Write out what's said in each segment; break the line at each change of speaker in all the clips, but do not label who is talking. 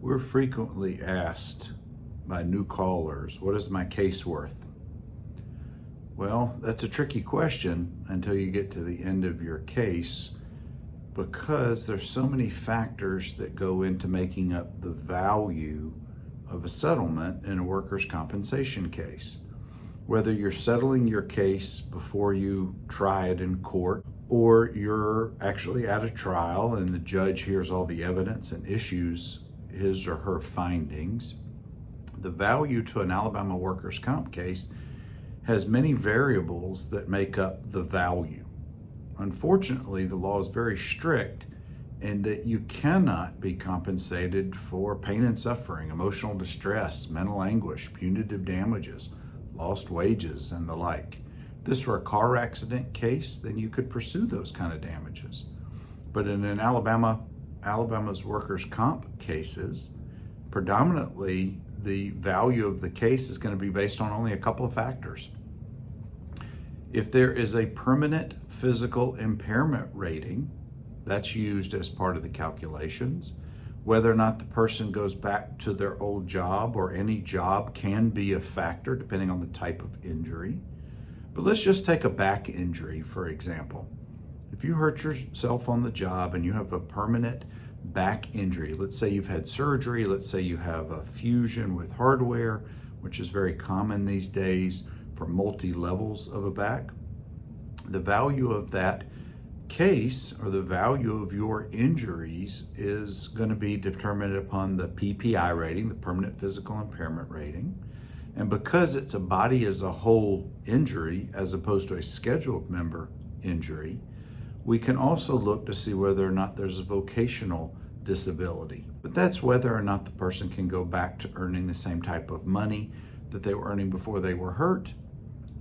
We're frequently asked by new callers, what is my case worth? Well, that's a tricky question until you get to the end of your case, because there's so many factors that go into making up the value of a settlement in a workers' compensation case. Whether you're settling your case before you try it in court, or you're actually at a trial and the judge hears all the evidence and issues his or her findings, the value to an Alabama workers' comp case has many variables that make up the value. Unfortunately, the law is very strict in that you cannot be compensated for pain and suffering, emotional distress, mental anguish, punitive damages, lost wages, and the like. If this were a car accident case, then you could pursue those kind of damages. But in an Alabama's workers' comp cases, predominantly the value of the case is going to be based on only a couple of factors. If there is a permanent physical impairment rating, that's used as part of the calculations. Whether or not the person goes back to their old job or any job can be a factor depending on the type of injury. But let's just take a back injury, for example. If you hurt yourself on the job and you have a permanent back injury, let's say you've had surgery, let's say you have a fusion with hardware, which is very common these days for multi-levels of a back, the value of that case or the value of your injuries is going to be determined upon the PPI rating, the permanent physical impairment rating. And because it's a body as a whole injury as opposed to a scheduled member injury, we can also look to see whether or not there's a vocational disability. But that's whether or not the person can go back to earning the same type of money that they were earning before they were hurt,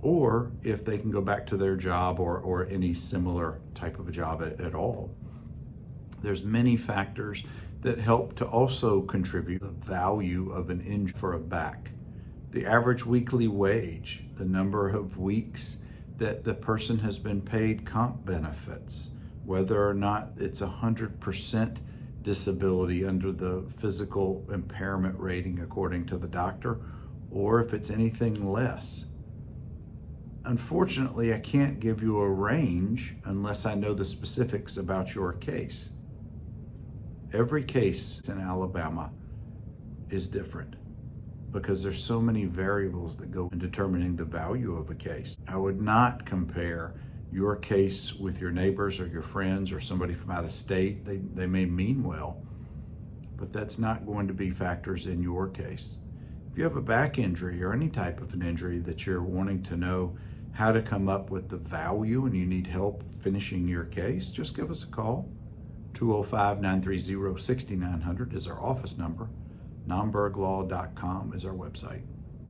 or if they can go back to their job or any similar type of a job at all. There's many factors that help to also contribute the value of an injury for a back. The average weekly wage, the number of weeks that the person has been paid comp benefits, whether or not it's 100% disability under the physical impairment rating according to the doctor, or if it's anything less. Unfortunately, I can't give you a range unless I know the specifics about your case. Every case in Alabama is different because there's so many variables that go in determining the value of a case. I would not compare your case with your neighbors or your friends or somebody from out of state. They may mean well, but that's not going to be factors in your case. If you have a back injury or any type of an injury that you're wanting to know how to come up with the value and you need help finishing your case, just give us a call. 205-930-6900 is our office number. Nomberglaw.com is our website.